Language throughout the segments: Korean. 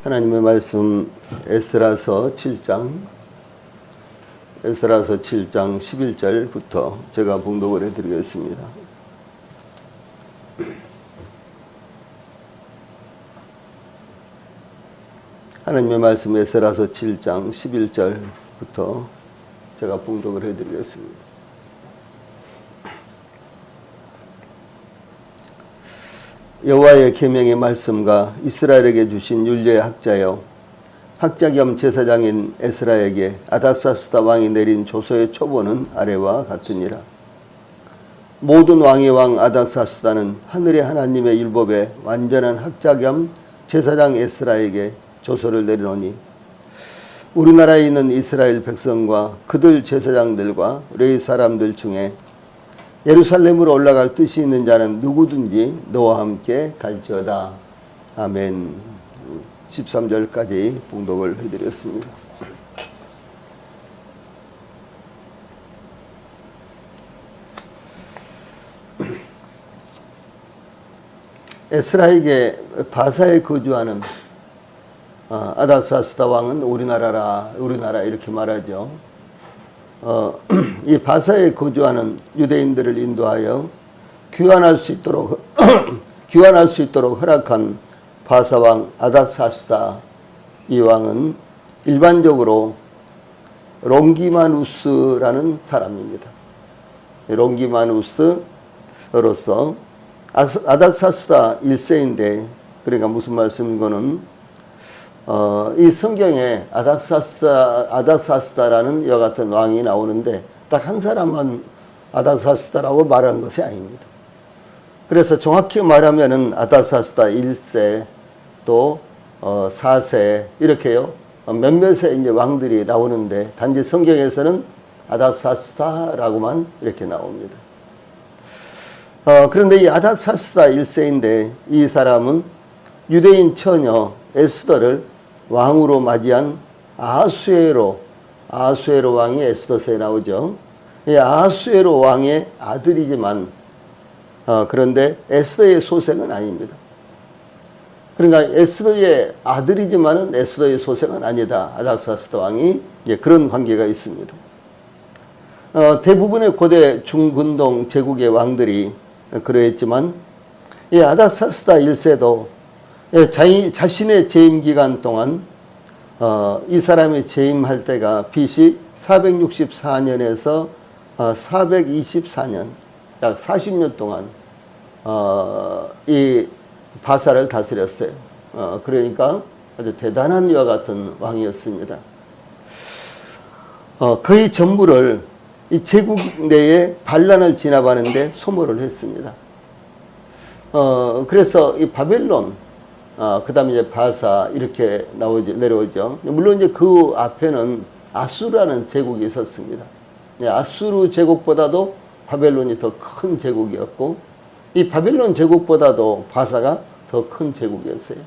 하나님의 말씀 에스라서 7장 11절부터 제가 봉독을 해드리겠습니다. 하나님의 말씀 에스라서 7장 11절부터 제가 봉독을 해드리겠습니다. 여호와의 계명의 말씀과 이스라엘에게 주신 율례의 학자여, 학자 겸 제사장인 에스라에게 아닥사스다 왕이 내린 조서의 초본은 아래와 같으니라. 모든 왕의 왕 아닥사스다는 하늘의 하나님의 율법에 완전한 학자 겸 제사장 에스라에게 조서를 내리노니, 우리나라에 있는 이스라엘 백성과 그들 제사장들과 레위 사람들 중에 예루살렘으로 올라갈 뜻이 있는 자는 누구든지 너와 함께 갈지어다. 아멘. 13절까지 봉독을 해드렸습니다. 에스라에게 바사에 거주하는 아닥사스다 왕은 우리나라 이렇게 말하죠. 이 바사에 거주하는 유대인들을 인도하여 귀환할 수 있도록 허락한 바사왕 아닥사스다 이 왕은 일반적으로 롱기마누스라는 사람입니다. 롱기마누스로서 아닥사스다 1세인데, 그러니까 무슨 말씀인 거는 이 성경에 아닥사스다라는 이와 같은 왕이 나오는데 딱 한 사람만 아닥사스다라고 말하는 것이 아닙니다. 그래서 정확히 말하면은 아닥사스다 1세 또 4세 이렇게요. 몇몇의 이제 왕들이 나오는데 단지 성경에서는 아닥사스다라고만 이렇게 나옵니다. 그런데 이 아닥사스다 1세인데 이 사람은 유대인 처녀 에스더를 왕으로 맞이한 아하수에로 왕이 에스더서에 나오죠. 이 아하수에로 왕의 아들이지만 그런데 에스더의 소생은 아닙니다. 그러니까 에스더의 아들이지만은 에스더의 소생은 아니다. 아닥사스다 왕이 이제 그런 관계가 있습니다. 대부분의 고대 중근동 제국의 왕들이 그러했지만 이 아닥사스다 1세도 자신의 재임 기간 동안 이 사람이 재임할 때가 BC 464년에서 424년, 약 40년 동안 이 바사를 다스렸어요. 그러니까 아주 대단한 이와 같은 왕이었습니다. 거의 전부를 이 제국 내에 반란을 진압하는데 소모를 했습니다. 그래서 이 바벨론, 그 다음에 이제 바사 이렇게 내려오죠. 물론 이제 그 앞에는 아수르라는 제국이 있었습니다. 아수르 제국보다도 바벨론이 더 큰 제국이었고, 이 바벨론 제국보다도 바사가 더 큰 제국이었어요.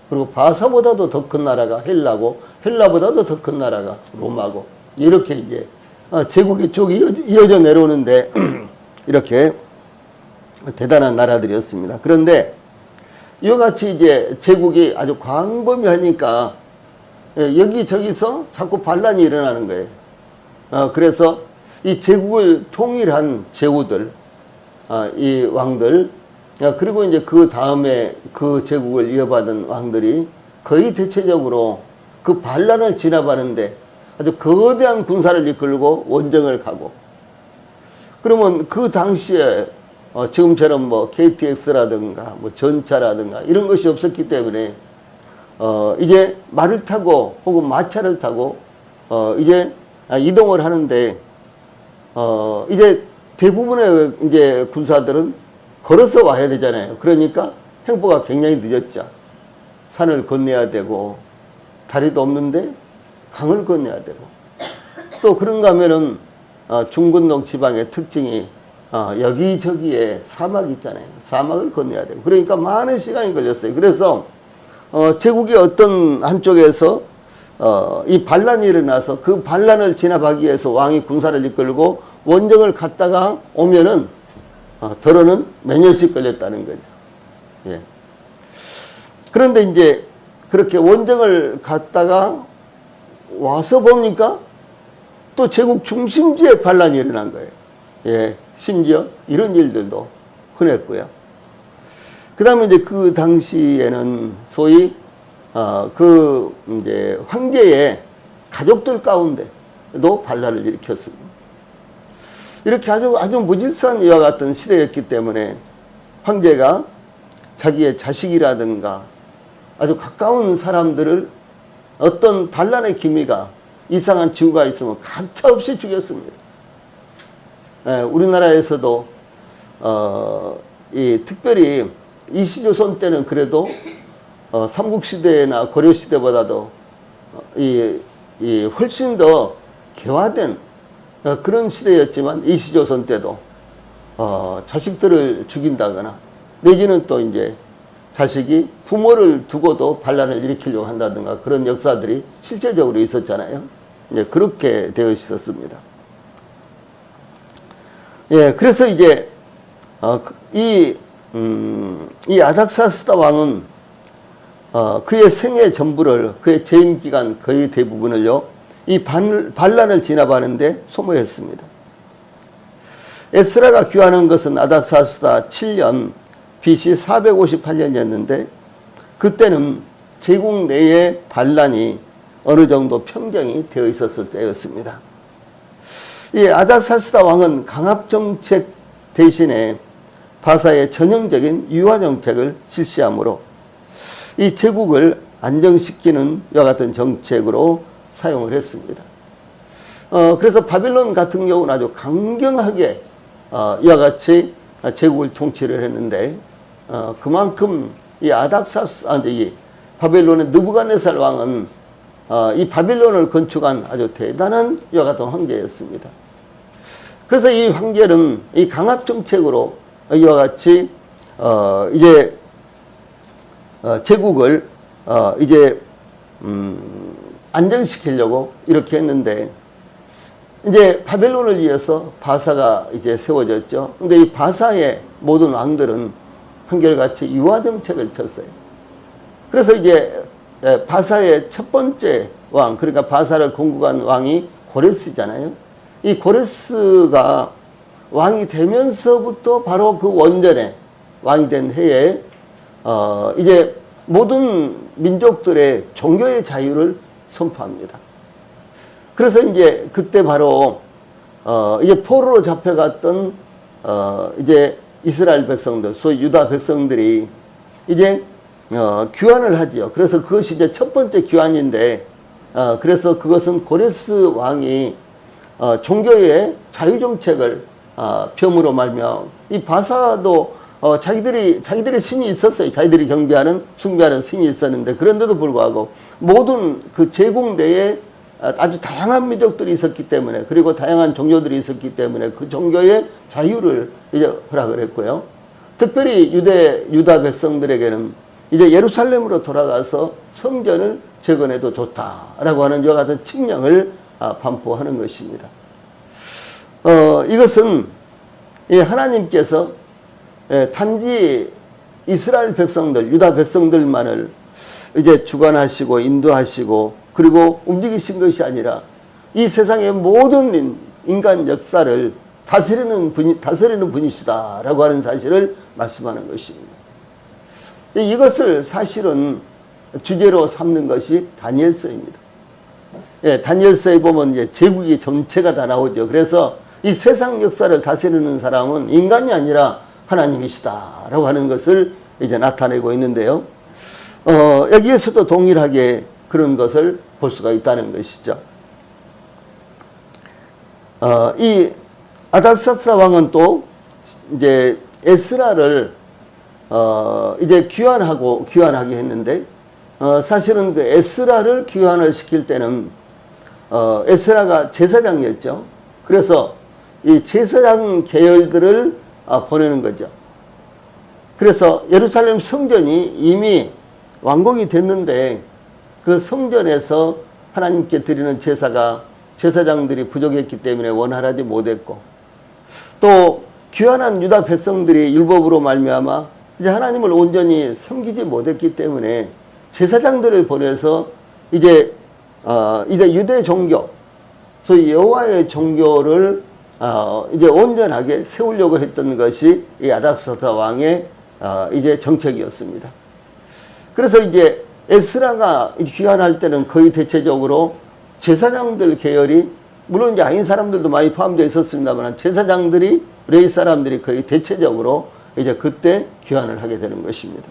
그리고 바사보다도 더 큰 나라가 헬라고, 헬라보다도 더 큰 나라가 로마고, 이렇게 이제 제국이 쭉 이어져 내려오는데 이렇게 대단한 나라들이었습니다. 그런데 이와 같이 이제 제국이 아주 광범위하니까 여기저기서 자꾸 반란이 일어나는 거예요. 그래서 이 제국을 통일한 제후들, 이 왕들, 그리고 이제 그 다음에 그 제국을 이어받은 왕들이 거의 대체적으로 그 반란을 진압하는데 아주 거대한 군사를 이끌고 원정을 가고, 그러면 그 당시에 지금처럼 뭐 KTX라든가 뭐 전차라든가 이런 것이 없었기 때문에 이제 말을 타고 혹은 마차를 타고 이제 이동을 하는데 이제 대부분의 이제 군사들은 걸어서 와야 되잖아요. 그러니까 행보가 굉장히 늦었죠. 산을 건너야 되고, 다리도 없는데 강을 건너야 되고, 또 그런가 하면은 중근동 지방의 특징이 여기저기에 사막이 있잖아요. 사막을 건너야 돼요. 그러니까 많은 시간이 걸렸어요. 그래서 제국의 어떤 한쪽에서 이 반란이 일어나서 그 반란을 진압하기 위해서 왕이 군사를 이끌고 원정을 갔다가 오면은 덜어는 몇 년씩 걸렸다는 거죠. 예. 그런데 이제 그렇게 원정을 갔다가 와서 보니까 또 제국 중심지에 반란이 일어난 거예요. 예, 심지어 이런 일들도 흔했고요. 그 다음에 이제 그 당시에는 소위, 이제 황제의 가족들 가운데도 반란을 일으켰습니다. 이렇게 아주 무질서한 이와 같은 시대였기 때문에 황제가 자기의 자식이라든가 아주 가까운 사람들을 어떤 반란의 기미가 이상한 징후가 있으면 가차없이 죽였습니다. 예, 우리나라에서도 특별히 이시조선 때는 그래도 삼국시대나 고려시대보다도 훨씬 더 개화된 그런 시대였지만 이시조선 때도 자식들을 죽인다거나 내지는 또 이제 자식이 부모를 두고도 반란을 일으키려고 한다든가 그런 역사들이 실제적으로 있었잖아요. 이제 그렇게 되어 있었습니다. 예, 그래서 이제 이 아닥사스다 왕은 그의 생애 전부를, 그의 재임 기간 거의 대부분을요 이 반란을 진압하는데 소모했습니다. 에스라가 귀환한 것은 아닥사스다 7년 BC 458년이었는데 그때는 제국 내의 반란이 어느 정도 평정이 되어 있었을 때였습니다. 이 아닥사스다 왕은 강압정책 대신에 바사의 전형적인 유화정책을 실시하므로 이 제국을 안정시키는 이와 같은 정책으로 사용을 했습니다. 그래서 바빌론 같은 경우는 아주 강경하게 이와 같이 제국을 통치를 했는데 그만큼 이 이 바벨론의 느부갓네살 왕은 이 바빌론을 건축한 아주 대단한 이와 같은 황제였습니다. 그래서 이 황제는 이 강압 정책으로 이와 같이 이제 제국을 이제 안정시키려고 이렇게 했는데 이제 바벨론을 위해서 바사가 이제 세워졌죠. 근데 이 바사의 모든 왕들은 한결같이 유화 정책을 폈어요. 그래서 이제 바사의 첫 번째 왕, 그러니까 바사를 건국한 왕이 고레스잖아요. 이 고레스가 왕이 되면서부터 바로 그 원전에 왕이 된 해에 이제 모든 민족들의 종교의 자유를 선포합니다. 그래서 이제 그때 바로 이제 포로로 잡혀갔던 이제 이스라엘 백성들, 소위 유다 백성들이 이제 귀환을 하지요. 그래서 그것이 이제 첫 번째 귀환인데 그래서 그것은 고레스 왕이 종교의 자유 정책을 펴므로 말미암아 이 바사도 자기들의 신이 있었어요. 자기들이 경배하는 숭배하는 신이 있었는데 그런데도 불구하고 모든 그 제국 내에 아주 다양한 민족들이 있었기 때문에 그리고 다양한 종교들이 있었기 때문에 그 종교의 자유를 이제 허락을 했고요. 특별히 유다 백성들에게는 이제 예루살렘으로 돌아가서 성전을 재건해도 좋다라고 하는 이와 같은 칙령을 반포하는 것입니다. 이것은 하나님께서 단지 이스라엘 백성들, 유다 백성들만을 이제 주관하시고 인도하시고 그리고 움직이신 것이 아니라 이 세상의 모든 인간 역사를 다스리는 분이시다라고 하는 사실을 말씀하는 것입니다. 이것을 사실은 주제로 삼는 것이 다니엘서입니다. 다니엘서에 보면 이제 제국의 전체가 다 나오죠. 그래서 이 세상 역사를 다스리는 사람은 인간이 아니라 하나님이시다라고 하는 것을 이제 나타내고 있는데요. 여기에서도 동일하게 그런 것을 볼 수가 있다는 것이죠. 이 아닥사스다 왕은 또 이제 에스라를 이제 귀환하게 했는데 사실은 그 에스라를 귀환을 시킬 때는 에스라가 제사장이었죠. 그래서 이 제사장 계열들을 보내는 거죠. 그래서 예루살렘 성전이 이미 완공이 됐는데 그 성전에서 하나님께 드리는 제사장들이 부족했기 때문에 원활하지 못했고 또 귀환한 유다 백성들이 율법으로 말미암아 이제 하나님을 온전히 섬기지 못했기 때문에 제사장들을 보내서 이제 유대 종교, 소위 여호와의 종교를 이제 온전하게 세우려고 했던 것이 이 아닥사스다 왕의 이제 정책이었습니다. 그래서 이제 에스라가 귀환할 때는 거의 대체적으로 제사장들 계열이, 물론 이제 아닌 사람들도 많이 포함되어 있었습니다만, 제사장들이, 레위 사람들이 거의 대체적으로 이제 그때 귀환을 하게 되는 것입니다.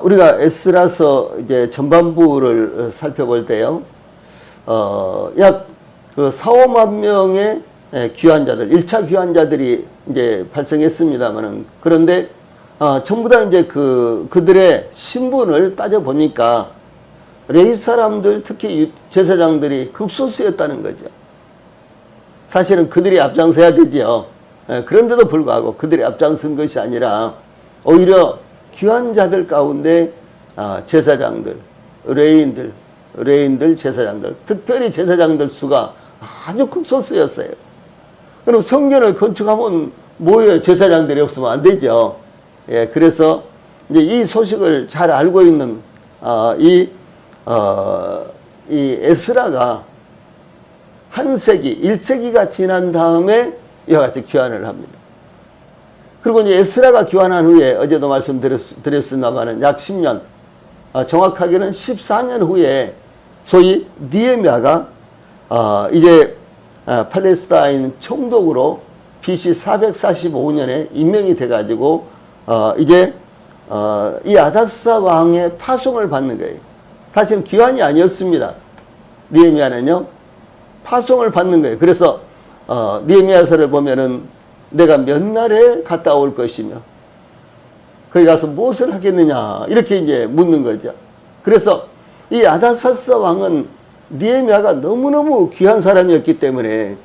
우리가 에스라서 이제 전반부를 살펴볼 때요, 약 그 4, 5만 명의 귀환자들, 1차 귀환자들이 이제 발생했습니다만은, 그런데 전부 다 이제 그들의 신분을 따져보니까 레위 사람들, 특히 제사장들이 극소수였다는 거죠. 사실은 그들이 앞장서야 되죠. 그런데도 불구하고 그들이 앞장선 것이 아니라 오히려 귀환자들 가운데 제사장들, 레위인들, 제사장들, 특별히 제사장들 수가 아주 극소수였어요. 그럼 성전을 건축하면 뭐예요? 제사장들이 없으면 안 되죠. 예, 그래서 이제 이 소식을 잘 알고 있는 이 에스라가 1세기가 지난 다음에 이와 같이 귀환을 합니다. 그리고 이제 에스라가 귀환한 후에 어제도 말씀드렸습니다만 약 10년, 정확하게는 14년 후에 소위 느헤미야가 이제 팔레스타인 총독으로 BC 445년에 임명이 돼가지고 이제 이 아닥사 왕의 파송을 받는 거예요. 사실은 귀환이 아니었습니다. 느헤미야는요, 파송을 받는 거예요. 그래서 느헤미야서를 보면은 내가 몇 날에 갔다 올 것이며 거기 가서 무엇을 하겠느냐 이렇게 이제 묻는 거죠. 그래서 이 아닥사스다 왕은 느헤미야가 너무너무 귀한 사람이었기 때문에,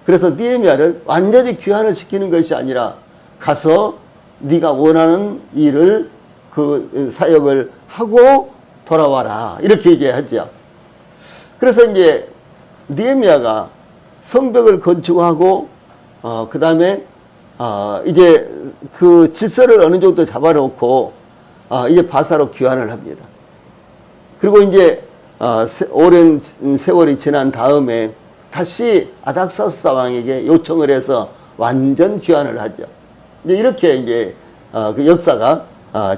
그래서 느헤미야를 완전히 귀환을 시키는 것이 아니라 가서 네가 원하는 일을, 그 사역을 하고 돌아와라 이렇게 이제 하죠. 그래서 이제 느헤미야가 성벽을 건축하고 그 다음에 이제 그 질서를 어느 정도 잡아놓고 이제 바사로 귀환을 합니다. 그리고 이제 오랜 세월이 지난 다음에 다시 아닥사스다 왕에게 요청을 해서 완전 귀환을 하죠. 이제 이렇게 이제 그 역사가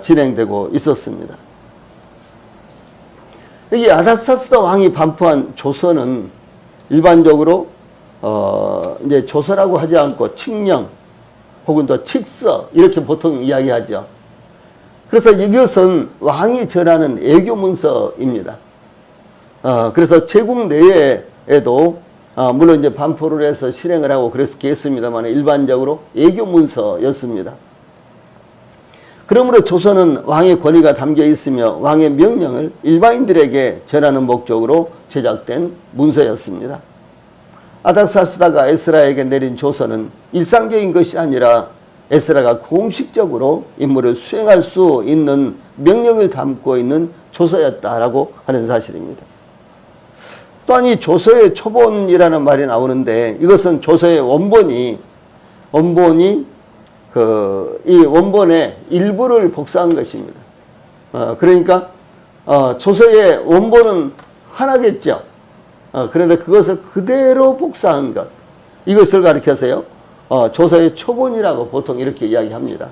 진행되고 있었습니다. 여기 아닥사스다 왕이 반포한 조서는 일반적으로 이제 조서라고 하지 않고 칙령 혹은 또 칙서 이렇게 보통 이야기하죠. 그래서 이것은 왕이 전하는 애교 문서입니다. 그래서 제국 내에도 물론 이제 반포를 해서 실행을 하고 그랬겠습니다만 일반적으로 애교 문서였습니다. 그러므로 조서는 왕의 권위가 담겨 있으며 왕의 명령을 일반인들에게 전하는 목적으로 제작된 문서였습니다. 아닥사스다가 에스라에게 내린 조서는 일상적인 것이 아니라 에스라가 공식적으로 임무를 수행할 수 있는 명령을 담고 있는 조서였다라고 하는 사실입니다. 또한 이 조서의 초본이라는 말이 나오는데, 이것은 조서의 원본이 이 원본의 일부를 복사한 것입니다. 그러니까 조서의 원본은 하나겠죠. 그런데 그것을 그대로 복사한 것, 이것을 가리켜서요 조서의 초본이라고 보통 이렇게 이야기합니다.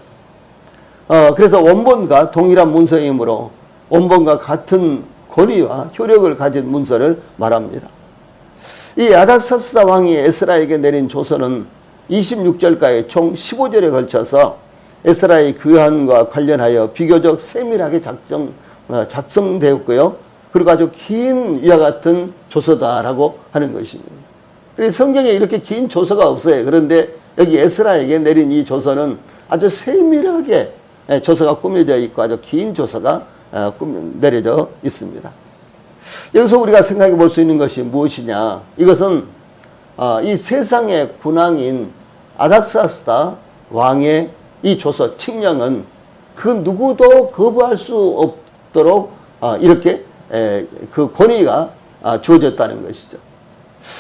그래서 원본과 동일한 문서이므로 원본과 같은 권위와 효력을 가진 문서를 말합니다. 이 아닥사스다 왕이 에스라에게 내린 조서는 26절까지 총 15절에 걸쳐서 에스라의 귀환과 관련하여 비교적 세밀하게 작성되었고요. 그리고 아주 긴 이와 같은 조서다라고 하는 것입니다. 성경에 이렇게 긴 조서가 없어요. 그런데 여기 에스라에게 내린 이 조서는 아주 세밀하게 조서가 꾸며져 있고 아주 긴 조서가 내려져 있습니다. 여기서 우리가 생각해 볼 수 있는 것이 무엇이냐? 이것은 이 세상의 군왕인 아닥사스다 왕의 이 조서 칙령은 그 누구도 거부할 수 없도록 이렇게 그 권위가 주어졌다는 것이죠.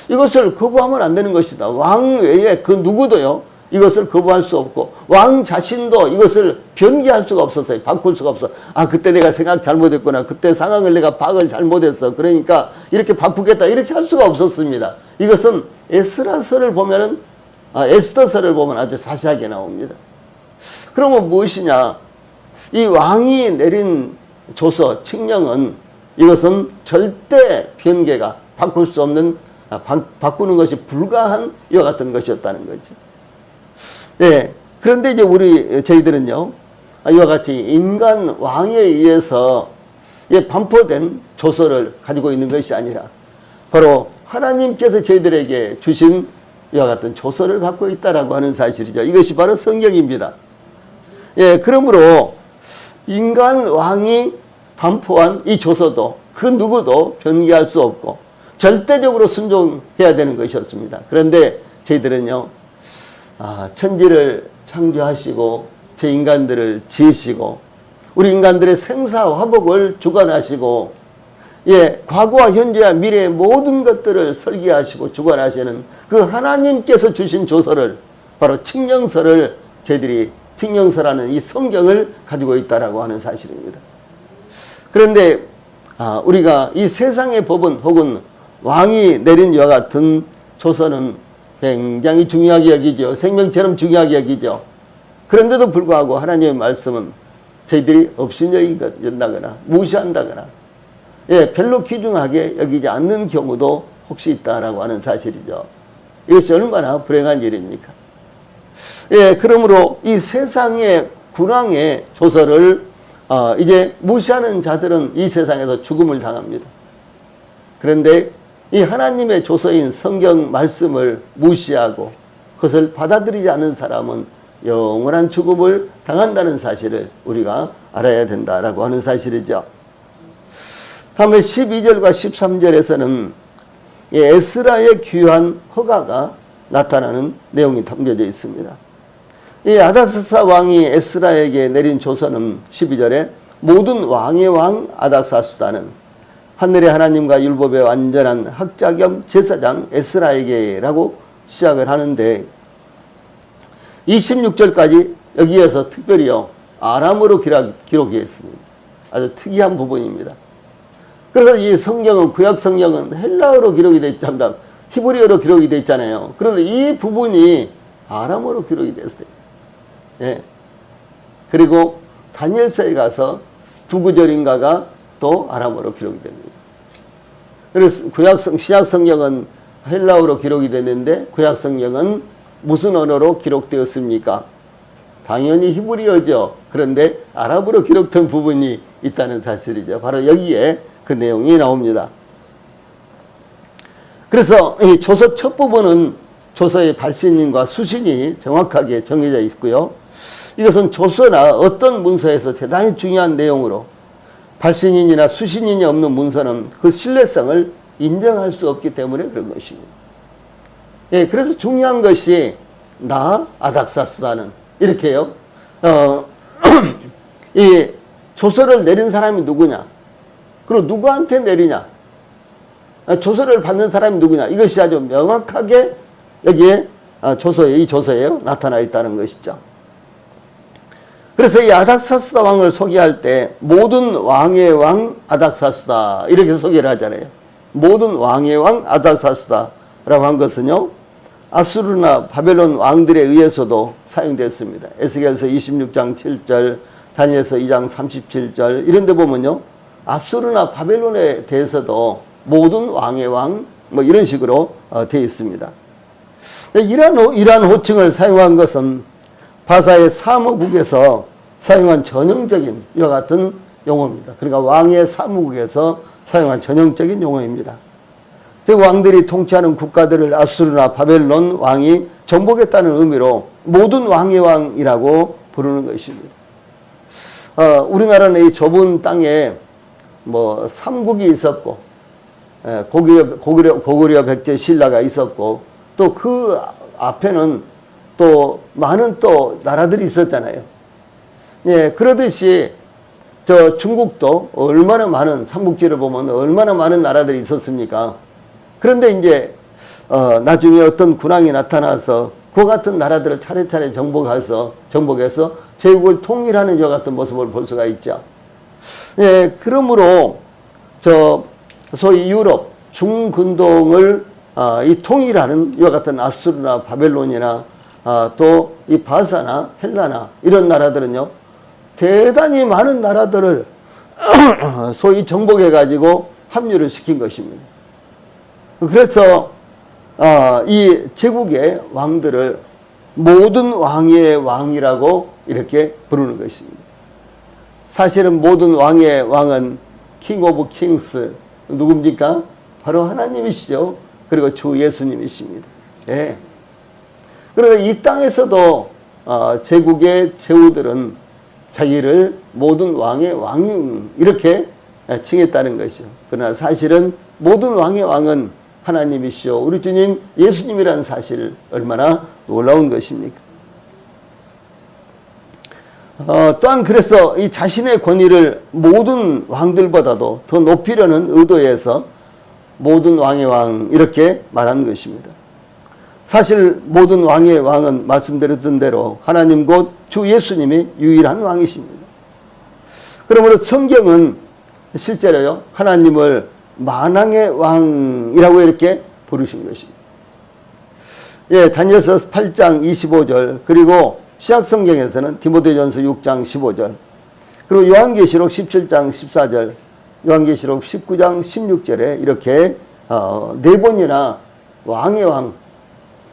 이것을 거부하면 안 되는 것이다. 왕 외에 그 누구도요 이것을 거부할 수 없고 왕 자신도 이것을 변개할 수가 없었어요. 바꿀 수가 없어. 아, 그때 내가 생각 잘못했구나. 그때 상황을 내가 파악을 잘못했어. 그러니까 이렇게 바꾸겠다. 이렇게 할 수가 없었습니다. 이것은 에스라서를 보면은 에스더서를 보면 아주 자세하게 나옵니다. 그러면 무엇이냐? 이 왕이 내린 조서, 칙령은 이것은 절대 변개가 바꿀 수 없는, 바꾸는 것이 불가한 이와 같은 것이었다는 거죠. 네. 그런데 이제 저희들은요, 이와 같이 인간 왕에 의해서 반포된 조서를 가지고 있는 것이 아니라 바로 하나님께서 저희들에게 주신 이와 같은 조서를 갖고 있다라고 하는 사실이죠. 이것이 바로 성경입니다. 예, 그러므로 인간 왕이 반포한 이 조서도 그 누구도 변개할 수 없고 절대적으로 순종해야 되는 것이었습니다. 그런데 저희들은요, 천지를 창조하시고 저 인간들을 지으시고 우리 인간들의 생사화복을 주관하시고 과거와 현재와 미래의 모든 것들을 설계하시고 주관하시는 그 하나님께서 주신 조서를, 바로 칙령서를 저희들이 칙령서라는 이 성경을 가지고 있다라고 하는 사실입니다. 그런데 우리가 이 세상의 법은 혹은 왕이 내린 이와 같은 조서는 굉장히 중요하게 여기죠. 생명처럼 중요하게 여기죠. 그런데도 불구하고 하나님의 말씀은 저희들이 업신여긴다거나 무시한다거나 별로 귀중하게 여기지 않는 경우도 혹시 있다라고 하는 사실이죠. 이것이 얼마나 불행한 일입니까? 그러므로 이 세상의 군왕의 조서를 이제 무시하는 자들은 이 세상에서 죽음을 당합니다. 그런데 이 하나님의 조서인 성경 말씀을 무시하고 그것을 받아들이지 않는 사람은 영원한 죽음을 당한다는 사실을 우리가 알아야 된다라고 하는 사실이죠. 다음에 12절과 13절에서는 에스라의 귀한 허가가 나타나는 내용이 담겨져 있습니다. 이 아닥사스다 왕이 에스라에게 내린 조서는 12절에 모든 왕의 왕 아닥사스다는 하늘의 하나님과 율법의 완전한 학자 겸 제사장 에스라에게 라고 시작을 하는데 26절까지 여기에서 특별히요 아람어로 기록했습니다. 아주 특이한 부분입니다. 그래서 이 성경은, 구약 성경은 헬라어로 기록이 되어 있잖아요. 히브리어로 기록이 되어 있잖아요. 그런데 이 부분이 아람어로 기록이 됐어요. 그리고 다니엘서에 가서 두 구절인가가 또 아람어로 기록이 됩니다. 그래서 신약 성경은 헬라어로 기록이 됐는데 구약 성경은 무슨 언어로 기록되었습니까? 당연히 히브리어죠. 그런데 아랍어로 기록된 부분이 있다는 사실이죠. 바로 여기에 그 내용이 나옵니다. 그래서 이 조서 첫 부분은 조서의 발신인과 수신이 정확하게 정해져 있고요. 이것은 조서나 어떤 문서에서 대단히 중요한 내용으로 발신인이나 수신인이 없는 문서는 그 신뢰성을 인정할 수 없기 때문에 그런 것입니다. 그래서 중요한 것이 아닥사스다는 이렇게요. 이 조서를 내린 사람이 누구냐? 그리고 누구한테 내리냐? 조서를 받는 사람이 누구냐? 이것이 아주 명확하게 여기에 이 조서에 나타나 있다는 것이죠. 그래서 이 아닥사스다 왕을 소개할 때 모든 왕의 왕 아닥사스다 이렇게 소개를 하잖아요. 모든 왕의 왕 아닥사스다라고 한 것은요, 아수르나 바벨론 왕들에 의해서도 사용됐습니다. 에스겔서 26장 7절, 다니엘서 2장 37절 이런 데 보면요, 아수르나 바벨론에 대해서도 모든 왕의 왕 뭐 이런 식으로 되어 있습니다. 이러한 호칭을 사용한 것은 바사의 사무국에서 사용한 전형적인 이와 같은 용어입니다. 그러니까 왕의 사무국에서 사용한 전형적인 용어입니다. 즉 왕들이 통치하는 국가들을 아수르나 바벨론 왕이 정복했다는 의미로 모든 왕의 왕이라고 부르는 것입니다. 우리나라는 이 좁은 땅에 뭐 삼국이 있었고, 고구려 백제 신라가 있었고, 또 그 앞에는 또 많은 또 나라들이 있었잖아요. 그러듯이 저 중국도 얼마나 많은, 삼국지를 보면 얼마나 많은 나라들이 있었습니까? 그런데 이제 나중에 어떤 군왕이 나타나서 그와 같은 나라들을 차례차례 정복해서 제국을 통일하는 이와 같은 모습을 볼 수가 있죠. 예, 그러므로 소위 유럽 중근동을 이 통일하는 이와 같은 아수르나 바벨론이나 또 이 바사나 헬라나 이런 나라들은요, 대단히 많은 나라들을 소위 정복해 가지고 합류를 시킨 것입니다. 그래서 이 제국의 왕들을 모든 왕의 왕이라고 이렇게 부르는 것입니다. 사실은 모든 왕의 왕은 킹 오브 킹스 누굽니까? 바로 하나님이시죠. 그리고 주 예수님이십니다. 예. 그러나 이 땅에서도 제국의 제후들은 자기를 모든 왕의 왕 이렇게 칭했다는 것이죠. 그러나 사실은 모든 왕의 왕은 하나님이시오. 우리 주님 예수님이라는 사실 얼마나 놀라운 것입니까? 또한 그래서 이 자신의 권위를 모든 왕들보다도 더 높이려는 의도에서 모든 왕의 왕 이렇게 말하는 것입니다. 사실 모든 왕의 왕은 말씀드렸던 대로 하나님 곧 주 예수님이 유일한 왕이십니다. 그러므로 성경은 실제로요, 하나님을 만왕의 왕이라고 이렇게 부르신 것입니다. 예, 다니엘서 8장 25절, 그리고 신약성경에서는 디모데전서 6장 15절, 그리고 요한계시록 17장 14절, 요한계시록 19장 16절에 이렇게 네 번이나 왕의 왕,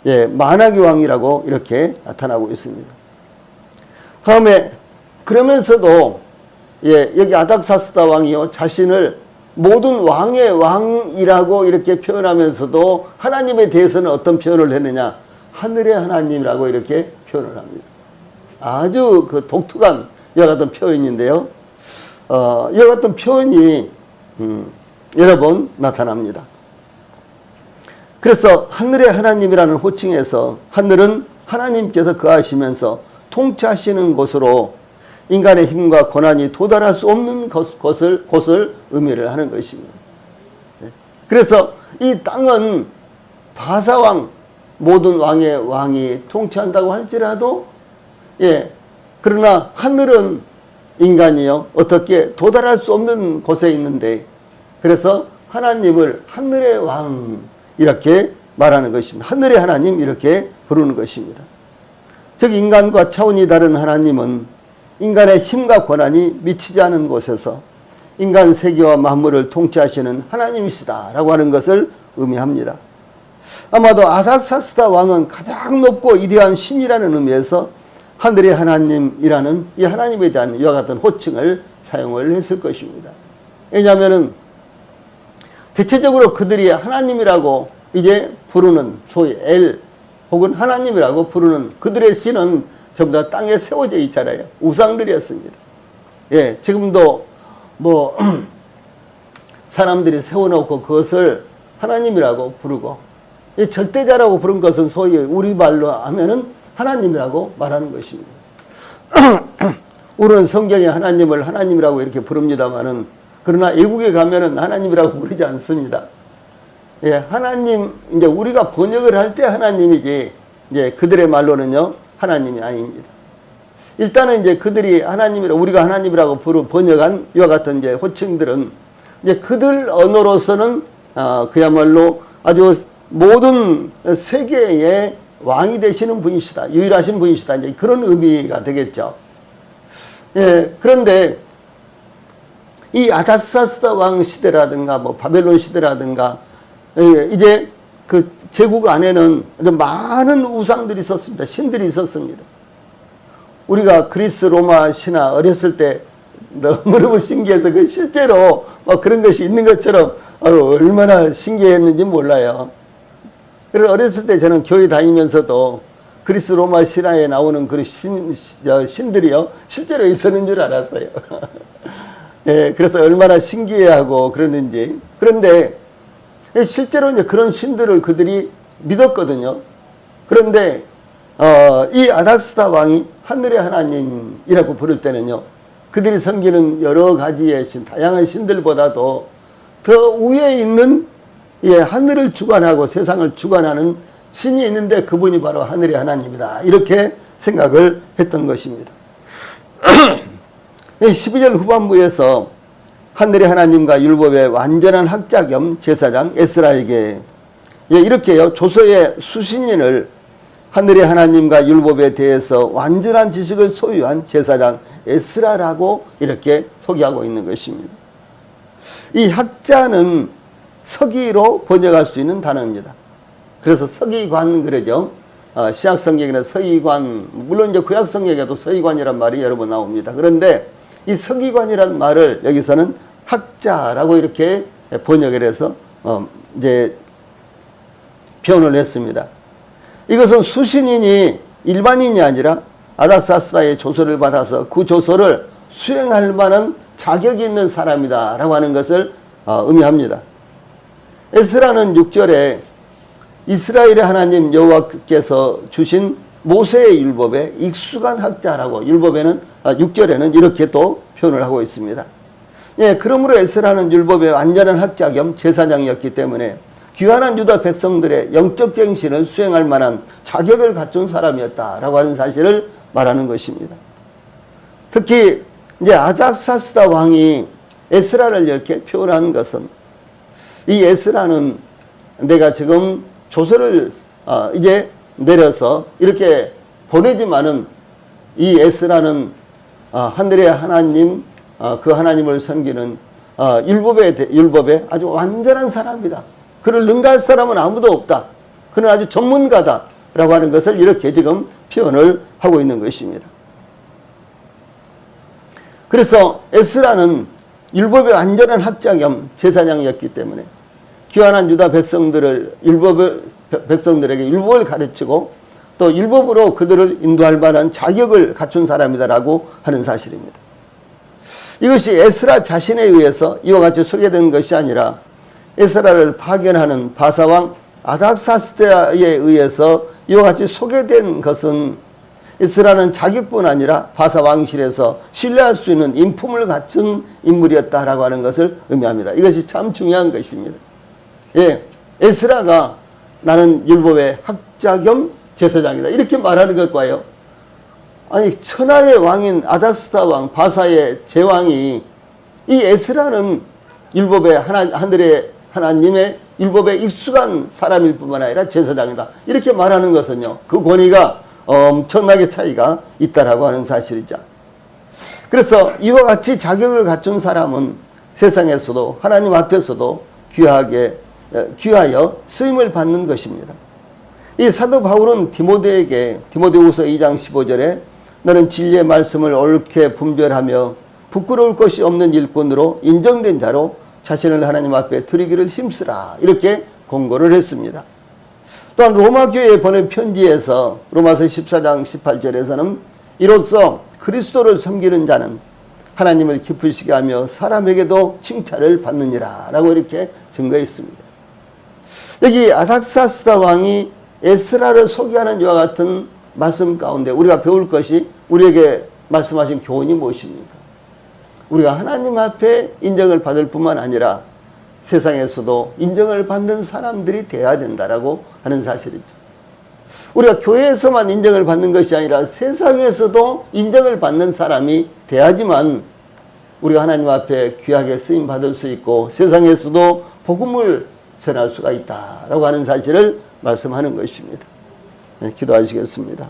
예, 만왕의 왕이라고 이렇게 나타나고 있습니다. 다음에 그러면서도 예, 여기 아닥사스다 왕이요, 자신을 모든 왕의 왕이라고 이렇게 표현하면서도 하나님에 대해서는 어떤 표현을 했느냐? 하늘의 하나님이라고 이렇게 표현을 합니다. 아주 그 독특한 이와 같은 표현인데요. 이와 같은 표현이 여러 번 나타납니다. 그래서 하늘의 하나님이라는 호칭에서 하늘은 하나님께서 거하시면서 통치하시는 곳으로 인간의 힘과 권한이 도달할 수 없는 곳을 의미를 하는 것입니다. 그래서 이 땅은 바사왕, 모든 왕의 왕이 통치한다고 할지라도, 예, 그러나 하늘은 인간이요, 어떻게 도달할 수 없는 곳에 있는데, 그래서 하나님을 하늘의 왕, 이렇게 말하는 것입니다. 하늘의 하나님, 이렇게 부르는 것입니다. 즉, 인간과 차원이 다른 하나님은 인간의 힘과 권한이 미치지 않은 곳에서 인간 세계와 만물을 통치하시는 하나님이시다라고 하는 것을 의미합니다. 아마도 아닥사스다 왕은 가장 높고 위대한 신이라는 의미에서 하늘의 하나님이라는 이 하나님에 대한 이와 같은 호칭을 사용을 했을 것입니다. 왜냐하면 대체적으로 그들이 하나님이라고 이제 부르는 소위 엘 혹은 하나님이라고 부르는 그들의 신은 전부 다 땅에 세워져 있잖아요. 우상들이었습니다. 예, 지금도 뭐 사람들이 세워놓고 그것을 하나님이라고 부르고, 절대자라고 부른 것은 소위 우리말로 하면은 하나님이라고 말하는 것입니다. 우리는 성경에 하나님을 하나님이라고 이렇게 부릅니다만은, 그러나 외국에 가면은 하나님이라고 부르지 않습니다. 예, 하나님, 이제 우리가 번역을 할 때 하나님이지, 이제 그들의 말로는요, 하나님이 아닙니다. 일단은 이제 그들이 우리가 하나님이라고 번역한 이와 같은 이제 호칭들은 이제 그들 언어로서는, 그야말로 아주 모든 세계의 왕이 되시는 분이시다, 유일하신 분이시다, 이제 그런 의미가 되겠죠. 예, 그런데 이 아닥사스다 왕 시대라든가, 뭐 바벨론 시대라든가, 이제 그 제국 안에는 많은 우상들이 있었습니다. 신들이 있었습니다. 우리가 그리스 로마 신화 어렸을 때 너무너무 신기해서 그 실제로 그런 것이 있는 것처럼 얼마나 신기했는지 몰라요. 그래서 어렸을 때 저는 교회 다니면서도 그리스 로마 신화에 나오는 그 신들이요, 실제로 있었는 줄 알았어요. 예, 그래서 얼마나 신기해하고 그러는지. 그런데 실제로 이제 그런 신들을 그들이 믿었거든요. 그런데 이 아닥사스다 왕이 하늘의 하나님이라고 부를 때는요, 그들이 섬기는 여러 가지의 신, 다양한 신들보다도 더 위에 있는, 예, 하늘을 주관하고 세상을 주관하는 신이 있는데 그분이 바로 하늘의 하나님이다. 이렇게 생각을 했던 것입니다. 12절 후반부에서 하늘의 하나님과 율법의 완전한 학자 겸 제사장 에스라에게 이렇게요, 조서의 수신인을 하늘의 하나님과 율법에 대해서 완전한 지식을 소유한 제사장 에스라라고 이렇게 소개하고 있는 것입니다. 이 학자는 서기로 번역할 수 있는 단어입니다. 그래서 서기관 그러죠. 신약 성경에는 서기관, 물론 이제 구약 성경에도 서기관이란 말이 여러 번 나옵니다. 그런데 이 서기관이란 말을 여기서는 학자라고 이렇게 번역을 해서 이제 표현을 했습니다. 이것은 수신인이 일반인이 아니라 아닥사스다의 조서를 받아서 그 조서를 수행할 만한 자격이 있는 사람이다 라고 하는 것을 의미합니다. 에스라는 6절에 이스라엘의 하나님 여호와께서 주신 모세의 율법에 익숙한 학자라고 6절에는 이렇게 또 표현을 하고 있습니다. 그러므로 에스라는 율법의 완전한 학자 겸 제사장이었기 때문에 귀환한 유다 백성들의 영적 갱신을 수행할 만한 자격을 갖춘 사람이었다라고 하는 사실을 말하는 것입니다. 특히 이제 아닥사스다 왕이 에스라를 이렇게 표현한 것은 이 에스라는 내가 지금 조서를 이제 내려서 이렇게 보내지만은 이 에스라는 하늘의 하나님 그 하나님을 섬기는 율법에 아주 완전한 사람이다. 그를 능가할 사람은 아무도 없다. 그는 아주 전문가다 라고 하는 것을 이렇게 지금 표현을 하고 있는 것입니다. 그래서 에스라는 율법의 완전한 학자 겸 제사장이었기 때문에 귀환한 유다 백성들에게 율법을 가르치고 또 율법으로 그들을 인도할 만한 자격을 갖춘 사람이다라고 하는 사실입니다. 이것이 에스라 자신에 의해서 이와 같이 소개된 것이 아니라 에스라를 파견하는 바사왕 아닥사스다에 의해서 이와 같이 소개된 것은 에스라는 자기뿐 아니라 바사 왕실에서 신뢰할 수 있는 인품을 갖춘 인물이었다라고 하는 것을 의미합니다. 이것이 참 중요한 것입니다. 에스라가 나는 율법의 학자 겸 제사장이다 이렇게 말하는 것과요, 아니 천하의 왕인 아닥사스다 왕 바사의 제왕이 이 에스라는 율법의 하늘의 하나님의 율법에 익숙한 사람일 뿐만 아니라 제사장이다 이렇게 말하는 것은요, 그 권위가 엄청나게 차이가 있다라고 하는 사실이죠. 그래서 이와 같이 자격을 갖춘 사람은 세상에서도 하나님 앞에서도 귀하여 쓰임을 받는 것입니다. 이 사도 바울은 디모데후서 2장 15절에 너는 진리의 말씀을 옳게 분별하며 부끄러울 것이 없는 일꾼으로 인정된 자로 자신을 하나님 앞에 드리기를 힘쓰라 이렇게 권고를 했습니다. 또한 로마 교회에 보낸 편지에서 로마서 14장 18절에서는 이로써 그리스도를 섬기는 자는 하나님을 기쁘시게 하며 사람에게도 칭찬을 받느니라 라고 이렇게 증거했습니다. 여기 아닥사스다 왕이 에스라를 소개하는 이와 같은 말씀 가운데 우리가 배울 것이, 우리에게 말씀하신 교훈이 무엇입니까? 우리가 하나님 앞에 인정을 받을 뿐만 아니라 세상에서도 인정을 받는 사람들이 되어야 된다라고 하는 사실이죠. 우리가 교회에서만 인정을 받는 것이 아니라 세상에서도 인정을 받는 사람이 돼야지만 우리가 하나님 앞에 귀하게 쓰임 받을 수 있고 세상에서도 복음을 전할 수가 있다라고 하는 사실을 말씀하는 것입니다. 기도하시겠습니다.